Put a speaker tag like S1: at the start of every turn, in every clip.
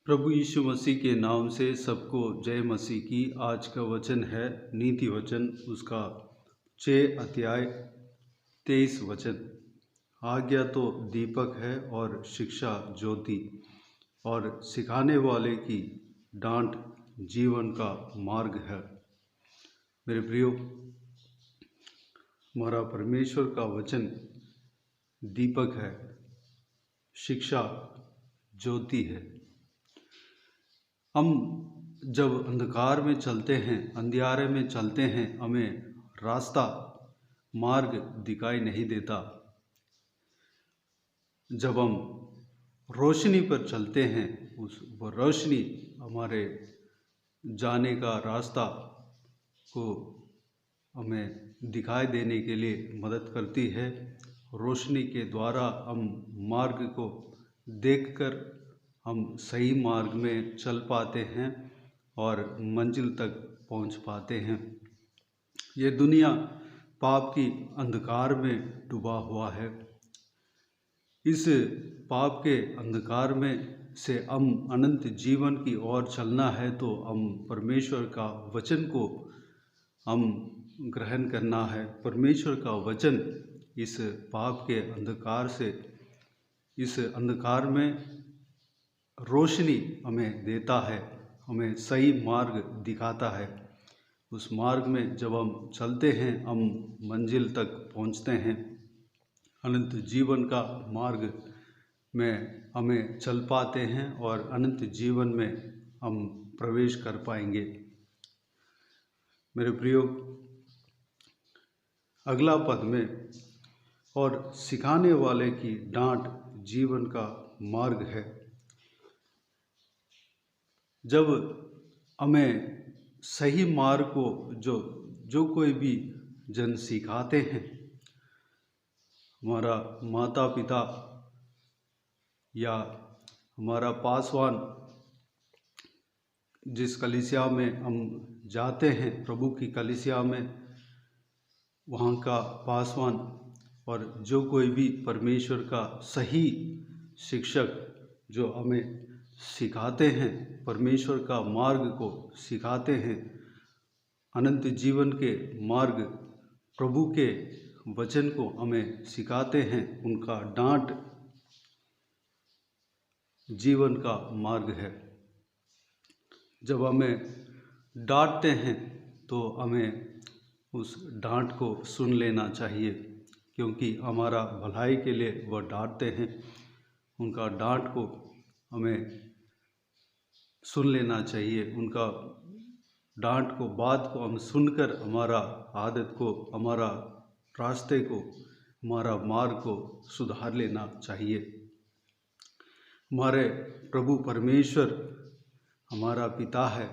S1: प्रभु यीशु मसीह के नाम से सबको जय मसीह की। आज का वचन है नीति वचन, उसका 6 अध्याय 23 वचन। आज्ञा तो दीपक है और शिक्षा ज्योति, और सिखाने वाले की डांट जीवन का मार्ग है। मेरे प्रियो, हमारा परमेश्वर का वचन दीपक है, शिक्षा ज्योति है। हम जब अंधकार में चलते हैं, अंधियारे में चलते हैं, हमें रास्ता, मार्ग दिखाई नहीं देता। जब हम रोशनी पर चलते हैं, वो रोशनी हमारे जाने का रास्ता को हमें दिखाई देने के लिए मदद करती है। रोशनी के द्वारा हम मार्ग को देखकर हम सही मार्ग में चल पाते हैं और मंजिल तक पहुंच पाते हैं। ये दुनिया पाप की अंधकार में डूबा हुआ है। इस पाप के अंधकार में से हम अनंत जीवन की ओर चलना है, तो हम परमेश्वर का वचन को हम ग्रहण करना है। परमेश्वर का वचन इस पाप के अंधकार से, इस अंधकार में रोशनी हमें देता है, हमें सही मार्ग दिखाता है। उस मार्ग में जब हम चलते हैं, हम मंजिल तक पहुंचते हैं। अनंत जीवन का मार्ग में हमें चल पाते हैं और अनंत जीवन में हम प्रवेश कर पाएंगे। मेरे प्रियो, अगला पद में, और सिखाने वाले की डांट जीवन का मार्ग है। जब हमें सही मार्ग को जो कोई भी जन सिखाते हैं, हमारा माता पिता या हमारा पासवान, जिस कलीसिया में हम जाते हैं, प्रभु की कलीसिया में, वहाँ का पासवान और जो कोई भी परमेश्वर का सही शिक्षक जो हमें सिखाते हैं, परमेश्वर का मार्ग को सिखाते हैं, अनंत जीवन के मार्ग, प्रभु के वचन को हमें सिखाते हैं, उनका डांट जीवन का मार्ग है। जब हमें डांटते हैं तो हमें उस डांट को सुन लेना चाहिए, क्योंकि हमारा भलाई के लिए वह डांटते हैं। उनका डांट को हमें सुन लेना चाहिए। उनका डांट को, बात को हम सुनकर हमारा आदत को, हमारा रास्ते को, हमारा मार्ग को सुधार लेना चाहिए। हमारे प्रभु परमेश्वर हमारा पिता है।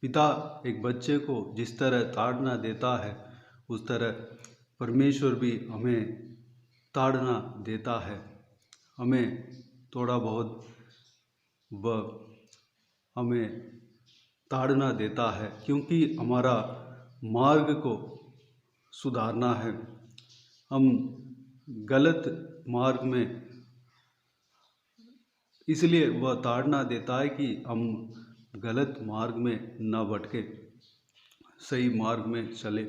S1: पिता एक बच्चे को जिस तरह ताड़ना देता है, उस तरह परमेश्वर भी हमें ताड़ना देता है। हमें थोड़ा बहुत वह हमें ताड़ना देता है, क्योंकि हमारा मार्ग को सुधारना है। हम गलत मार्ग में, इसलिए वह ताड़ना देता है कि हम गलत मार्ग में न भटके, सही मार्ग में चले।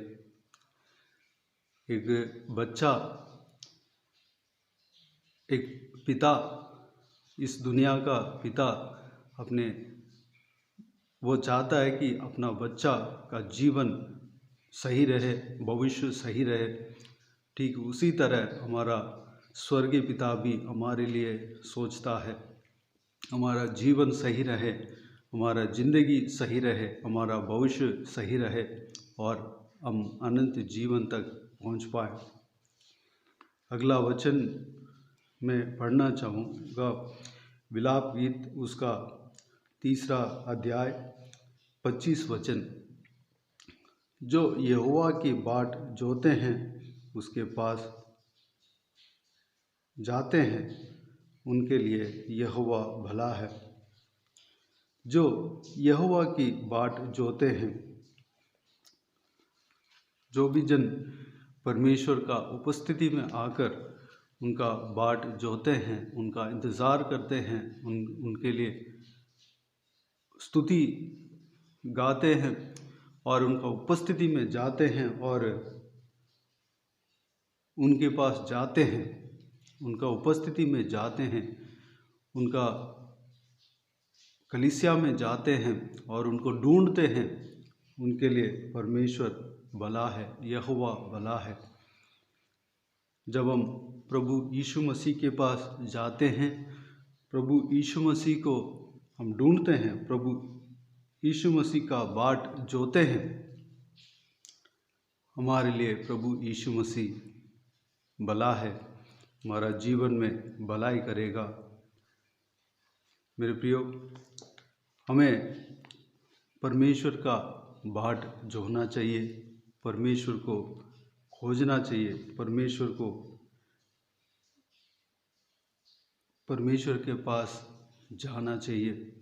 S1: एक बच्चा, एक पिता, इस दुनिया का पिता वो चाहता है कि अपना बच्चा का जीवन सही रहे, भविष्य सही रहे। ठीक उसी तरह हमारा स्वर्गीय पिता भी हमारे लिए सोचता है, हमारा जीवन सही रहे, हमारा ज़िंदगी सही रहे, हमारा भविष्य सही रहे और हम अनंत जीवन तक पहुंच पाए। अगला वचन मैं पढ़ना चाहूँगा, विलाप गीत, उसका 3 अध्याय 25 वचन। जो यहोवा की बाट जोते हैं, उसके पास जाते हैं, उनके लिए यहोवा भला है। जो यहोवा की बाट जोते हैं, जो भी जन परमेश्वर का उपस्थिति में आकर उनका बाट जोते हैं, उनका इंतज़ार करते हैं, उनके लिए स्तुति गाते हैं और उनका उपस्थिति में जाते हैं और उनके पास जाते हैं, उनका उपस्थिति में जाते हैं, उनका कलीसिया में जाते हैं और उनको ढूंढते हैं, उनके लिए परमेश्वर भला है, यहोवा भला है। जब हम प्रभु यीशु मसीह के पास जाते हैं, प्रभु यीशु मसीह को हम ढूंढते हैं, प्रभु यीशु मसीह का बाट जोते हैं, हमारे लिए प्रभु यीशु मसीह भला है, हमारा जीवन में भलाई करेगा। मेरे प्रियो, हमें परमेश्वर का बाट जोहना चाहिए, परमेश्वर को खोजना चाहिए, परमेश्वर के पास जाना चाहिए।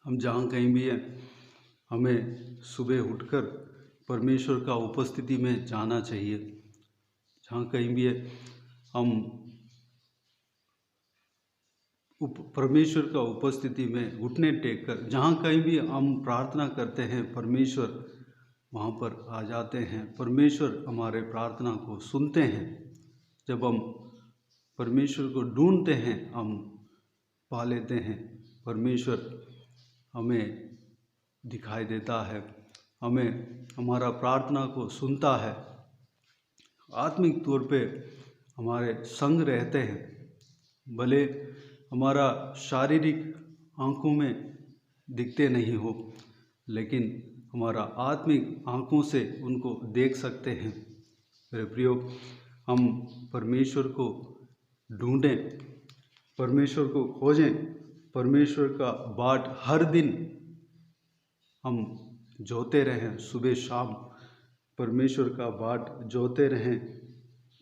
S1: हम जहाँ कहीं भी हैं, हमें सुबह उठकर परमेश्वर का उपस्थिति में जाना चाहिए। जहाँ कहीं भी है, हम परमेश्वर का उपस्थिति में घुटने टेक कर, जहाँ कहीं भी हम प्रार्थना करते हैं, परमेश्वर वहाँ पर आ जाते हैं। परमेश्वर हमारे प्रार्थना को सुनते हैं। जब हम परमेश्वर को ढूंढते हैं, हम पा लेते हैं। परमेश्वर हमें दिखाई देता है, हमें हमारा प्रार्थना को सुनता है, आत्मिक तौर पे हमारे संग रहते हैं। भले हमारा शारीरिक आँखों में दिखते नहीं हो, लेकिन हमारा आत्मिक आँखों से उनको देख सकते हैं। मेरे प्रियो, हम परमेश्वर को ढूंढें, परमेश्वर को खोजें, परमेश्वर का बाट हर दिन हम जोते रहें। सुबह शाम परमेश्वर का बाट जोते रहें,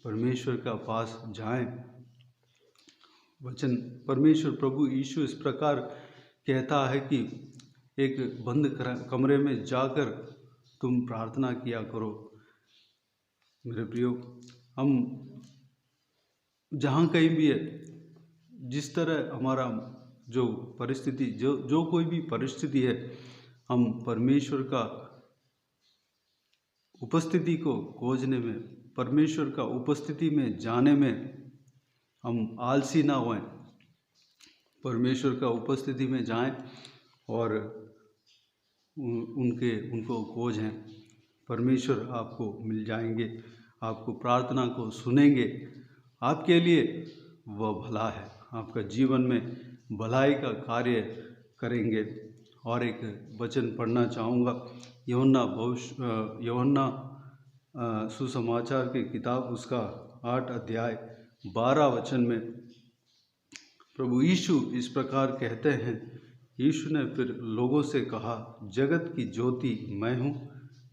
S1: परमेश्वर का पास जाएं। वचन परमेश्वर प्रभु यीशु इस प्रकार कहता है कि एक बंद कमरे में जाकर तुम प्रार्थना किया करो। मेरे प्रियो, हम जहाँ कहीं भी है, जिस तरह हमारा जो परिस्थिति, जो कोई भी परिस्थिति है, हम परमेश्वर का उपस्थिति को खोजने में, परमेश्वर का उपस्थिति में जाने में हम आलसी ना होएं। परमेश्वर का उपस्थिति में जाएं और उनको खोजें। परमेश्वर आपको मिल जाएंगे, आपको प्रार्थना को सुनेंगे, आपके लिए वह भला है, आपका जीवन में भलाई का कार्य करेंगे। और एक वचन पढ़ना चाहूँगा, यूहन्ना सुसमाचार की किताब, उसका 8 अध्याय 12 वचन में प्रभु यीशु इस प्रकार कहते हैं। यीशु ने फिर लोगों से कहा, जगत की ज्योति मैं हूँ,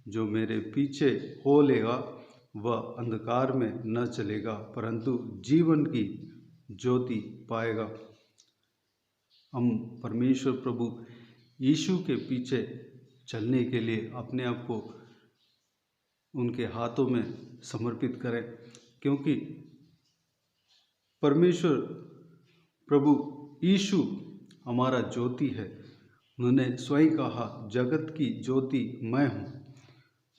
S1: जो मेरे पीछे हो लेगा वह अंधकार में न चलेगा, परंतु जीवन की ज्योति पाएगा। हम परमेश्वर प्रभु यीशु के पीछे चलने के लिए अपने आप को उनके हाथों में समर्पित करें, क्योंकि परमेश्वर प्रभु यीशु हमारा ज्योति है। उन्होंने स्वयं कहा, जगत की ज्योति मैं हूँ,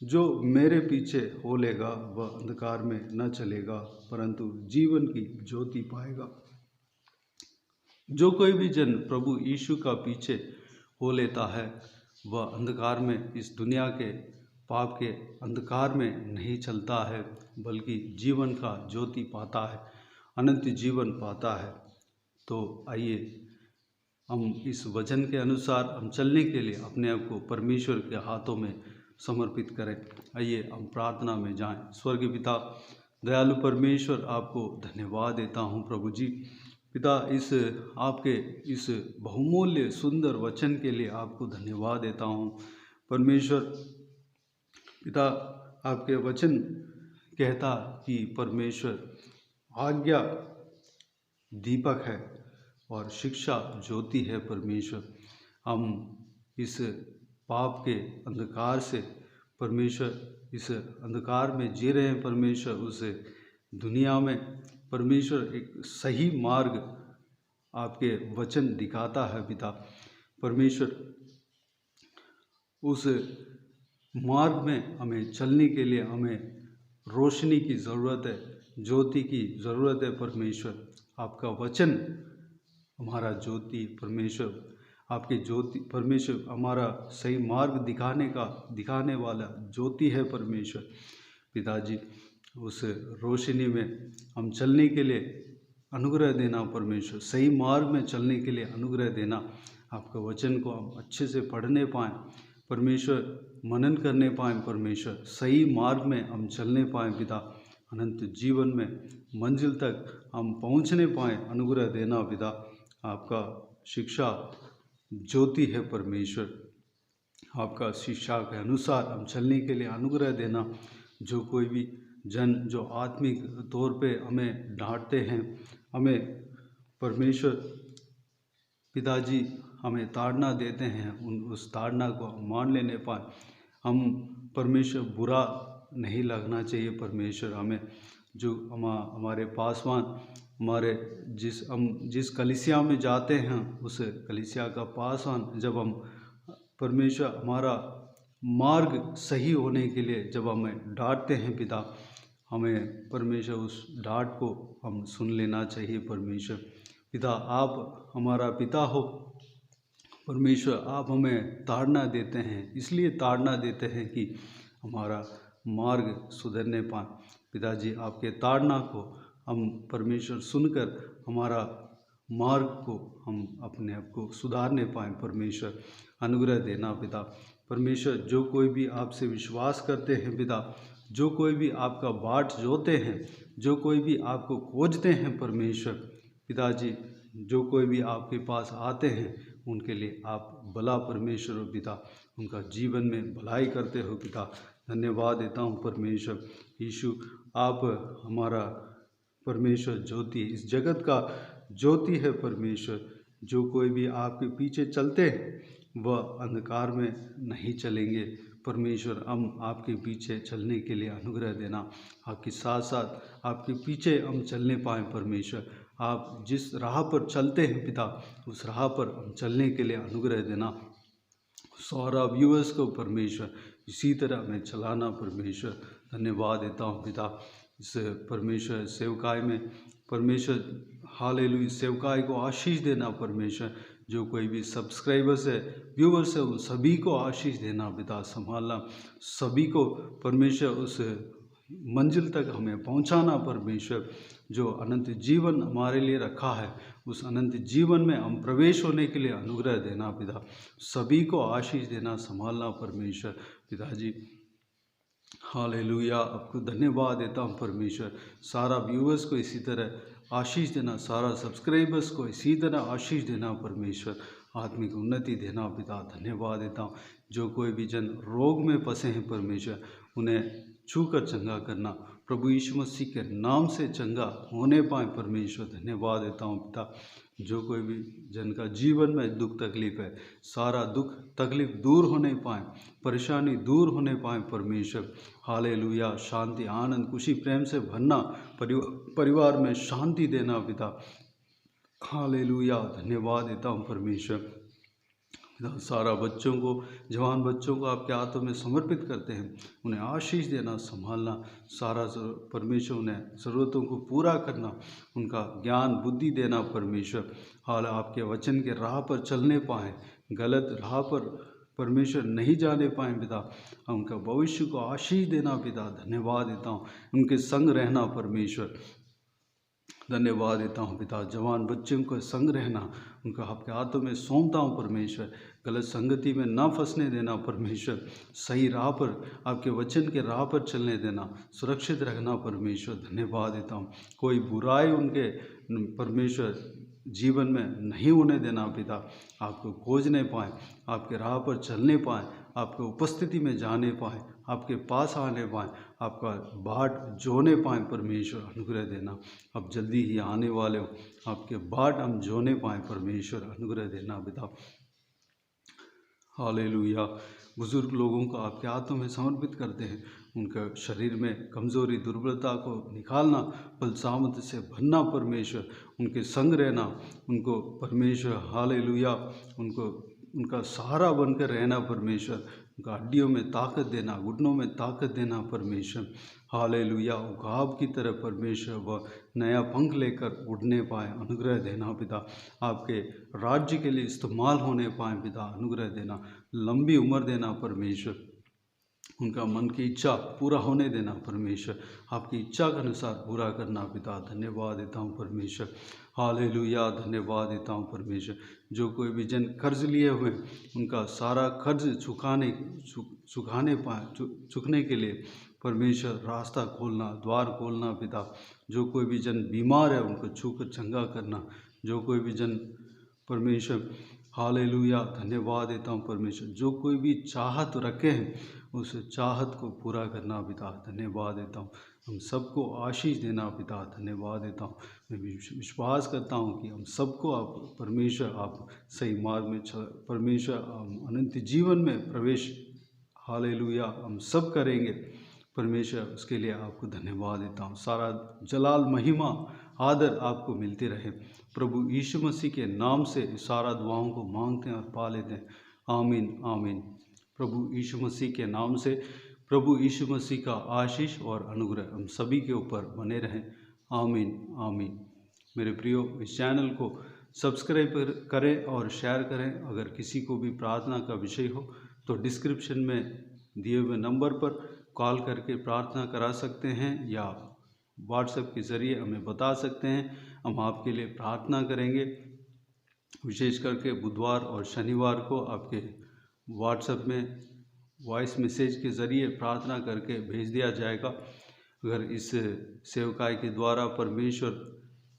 S1: जो मेरे पीछे हो लेगा वह अंधकार में न चलेगा, परंतु जीवन की ज्योति पाएगा। जो कोई भी जन प्रभु यीशु का पीछे हो लेता है, वह अंधकार में, इस दुनिया के पाप के अंधकार में नहीं चलता है, बल्कि जीवन का ज्योति पाता है, अनंत जीवन पाता है। तो आइए हम इस वचन के अनुसार हम चलने के लिए अपने आप को परमेश्वर के हाथों में समर्पित करें। आइए हम प्रार्थना में जाएं। स्वर्गीय पिता, दयालु परमेश्वर, आपको धन्यवाद देता हूं प्रभु जी। पिता, इस आपके इस बहुमूल्य सुंदर वचन के लिए आपको धन्यवाद देता हूं परमेश्वर। पिता, आपके वचन कहता कि परमेश्वर आज्ञा दीपक है और शिक्षा ज्योति है। परमेश्वर, हम इस पाप के अंधकार से परमेश्वर, इस अंधकार में जी रहे हैं परमेश्वर, उस दुनिया में परमेश्वर एक सही मार्ग आपके वचन दिखाता है पिता। परमेश्वर उस मार्ग में हमें चलने के लिए हमें रोशनी की ज़रूरत है, ज्योति की ज़रूरत है। परमेश्वर आपका वचन हमारा ज्योति, परमेश्वर आपकी ज्योति, परमेश्वर हमारा सही मार्ग दिखाने वाला ज्योति है। परमेश्वर पिताजी, उस रोशनी में हम चलने के लिए अनुग्रह देना। परमेश्वर सही मार्ग में चलने के लिए अनुग्रह देना। आपका वचन को हम अच्छे से पढ़ने पाएँ, परमेश्वर मनन करने पाएँ, परमेश्वर सही मार्ग में हम चलने पाएँ। पिता अनंत जीवन में मंजिल तक हम पहुंचने पाएँ, अनुग्रह देना। पिता आपका शिक्षा ज्योति है। परमेश्वर आपका शिक्षा के अनुसार हम चलने के लिए अनुग्रह देना। जो कोई भी जन जो आत्मिक तौर पे हमें डांटते हैं, हमें परमेश्वर पिताजी हमें ताड़ना देते हैं, उस ताड़ना को हम मान लेने पाए। हम परमेश्वर बुरा नहीं लगना चाहिए। परमेश्वर हमें जो हमारे पासवान हमारे हम जिस कलीसिया में जाते हैं, उस कलीसिया का पासवान जब हम परमेश्वर हमारा मार्ग सही होने के लिए जब हमें डांटते हैं, पिता हमें परमेश्वर उस डांट को हम सुन लेना चाहिए। परमेश्वर पिता आप हमारा पिता हो, परमेश्वर आप हमें ताड़ना देते हैं, इसलिए ताड़ना देते हैं कि हमारा मार्ग सुधरने पाए। पिताजी आपके ताड़ना को हम परमेश्वर सुनकर हमारा मार्ग को हम अपने आप को सुधारने पाएँ। परमेश्वर अनुग्रह देना। पिता परमेश्वर जो कोई भी आपसे विश्वास करते हैं, पिता जो कोई भी आपका बाट जोते हैं, जो कोई भी आपको खोजते हैं, परमेश्वर पिताजी जो कोई भी आपके पास आते हैं, उनके लिए आप भला परमेश्वर हो। पिता उनका जीवन में भलाई करते हो। पिता धन्यवाद देता हूँ। परमेश्वर यीशु आप हमारा परमेश्वर ज्योति, इस जगत का ज्योति है। परमेश्वर जो कोई भी आपके पीछे चलते हैं वह अंधकार में नहीं चलेंगे। परमेश्वर हम आपके पीछे चलने के लिए अनुग्रह देना। आपके साथ साथ आपके पीछे हम चलने पाएँ। परमेश्वर आप जिस राह पर चलते हैं, पिता उस राह पर हम चलने के लिए अनुग्रह देना। सारा व्यूअर्स को परमेश्वर इसी तरह हमें चलाना। परमेश्वर धन्यवाद देता हूँ। पिता इस परमेश्वर सेवकाई में परमेश्वर हालेलुया सेवकाई को आशीष देना। परमेश्वर जो कोई भी सब्सक्राइबर्स है, व्यूअर्स है, उन सभी को आशीष देना। पिता संभालना, सभी को परमेश्वर उस मंजिल तक हमें पहुंचाना। परमेश्वर जो अनंत जीवन हमारे लिए रखा है, उस अनंत जीवन में हम प्रवेश होने के लिए अनुग्रह देना। पिता सभी को आशीष देना, संभालना। परमेश्वर पिताजी हालेलुया आपको धन्यवाद देता हूँ। परमेश्वर सारा व्यूअर्स को इसी तरह आशीष देना, सारा सब्सक्राइबर्स को इसी तरह आशीष देना। परमेश्वर आत्मिक उन्नति देना। पिता धन्यवाद देता हूँ। जो कोई भी जन रोग में फंसे हैं, परमेश्वर उन्हें छूकर चंगा करना। प्रभु यीशु मसीह के नाम से चंगा होने पाए। परमेश्वर धन्यवाद देता हूँ। पिता जो कोई भी जन का जीवन में दुख तकलीफ है, सारा दुख तकलीफ दूर होने पाए, परेशानी दूर होने पाए। परमेश्वर हालेलुया शांति, आनंद, खुशी, प्रेम से भरना, परिवार में शांति देना। पिता हालेलुया धन्यवाद देता हूँ। परमेश्वर सारा बच्चों को, जवान बच्चों को आपके हाथों में समर्पित करते हैं। उन्हें आशीष देना, संभालना। सारा परमेश्वर उन्हें ज़रूरतों को पूरा करना, उनका ज्ञान बुद्धि देना। परमेश्वर हाल आपके वचन के राह पर चलने पाएँ, गलत राह पर परमेश्वर नहीं जाने पाएँ। पिता उनका भविष्य को आशीष देना। पिता धन्यवाद देता हूँ। उनके संग रहना। परमेश्वर धन्यवाद देता हूँ। पिता जवान बच्चों को संग रहना, उनका आपके हाथों में सौंपता हूँ। परमेश्वर गलत संगति में ना फंसने देना। परमेश्वर सही राह पर, आपके वचन के राह पर चलने देना, सुरक्षित रखना। परमेश्वर धन्यवाद देता हूँ। कोई बुराई उनके परमेश्वर जीवन में नहीं होने देना। पिता आपको खोजने पाएँ, आपके राह पर चलने पाएँ, आपके उपस्थिति में जाने पाएँ, आपके पास आने पाएँ, आपका बाट जोने पाएँ। परमेश्वर अनुग्रह देना। अब जल्दी ही आने वाले हो, आपके बाट हम जोने पाएँ। परमेश्वर अनुग्रह देना। पिता हालेलुया बुजुर्ग लोगों को आपके हाथों में समर्पित करते हैं। उनका शरीर में कमज़ोरी, दुर्बलता को निकालना, बल सामर्थ्य से भरना। परमेश्वर उनके संग रहना, उनको परमेश्वर हालेलुया उनको उनका सहारा बनकर रहना परमेश्वर, उनका हड्डियों में ताकत देना, घुटनों में ताकत देना परमेश्वर। हालेलुया। घाव की तरह परमेश्वर वह नया पंख लेकर उड़ने पाए, अनुग्रह देना पिता। आपके राज्य के लिए इस्तेमाल होने पाए पिता, अनुग्रह देना। लंबी उम्र देना परमेश्वर, उनका मन की इच्छा पूरा होने देना परमेश्वर, आपकी इच्छा के अनुसार पूरा करना पिता। धन्यवाद देता हूँ परमेश्वर। हालेलुया। धन्यवाद देता हूँ परमेश्वर। जो कोई भी जन कर्ज लिए हुए उनका सारा कर्ज चुकाने के लिए परमेश्वर रास्ता खोलना, द्वार खोलना पिता। जो कोई भी जन बीमार है उनको छूकर चंगा करना। जो कोई भी जन परमेश्वर, हालेलुया, धन्यवाद देता हूँ परमेश्वर। जो कोई भी चाहत रखे हैं उस चाहत को पूरा करना पिता। धन्यवाद देता हूँ। हम सबको आशीष देना पिता। धन्यवाद देता हूँ। मैं विश्वास करता हूँ कि हम सबको आप परमेश्वर, आप सही मार्ग में परमेश्वर अनंत जीवन में प्रवेश, हालेलुया, हम सब करेंगे परमेश्वर। उसके लिए आपको धन्यवाद देता हूँ। सारा जलाल, महिमा, आदर आपको मिलते रहे। प्रभु यीशु मसीह के नाम से सारा दुआओं को मांगते हैं और पा लेते हैं। आमीन आमीन। प्रभु यीशु मसीह के नाम से प्रभु यीशु मसीह का आशीष और अनुग्रह हम सभी के ऊपर बने रहें। आमीन आमीन। मेरे प्रियो, इस चैनल को सब्सक्राइब करें और शेयर करें। अगर किसी को भी प्रार्थना का विषय हो तो डिस्क्रिप्शन में दिए हुए नंबर पर कॉल करके प्रार्थना करा सकते हैं या व्हाट्सएप के ज़रिए हमें बता सकते हैं। हम आपके लिए प्रार्थना करेंगे। विशेष करके बुधवार और शनिवार को आपके व्हाट्सएप में वॉइस मैसेज के ज़रिए प्रार्थना करके भेज दिया जाएगा। अगर इस सेवकाई के द्वारा परमेश्वर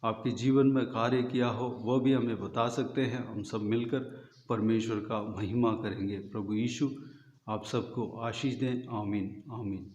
S1: आपके जीवन में कार्य किया हो वह भी हमें बता सकते हैं। हम सब मिलकर परमेश्वर का महिमा करेंगे। प्रभु यीशु आप सबको आशीष दें। आमीन आमीन।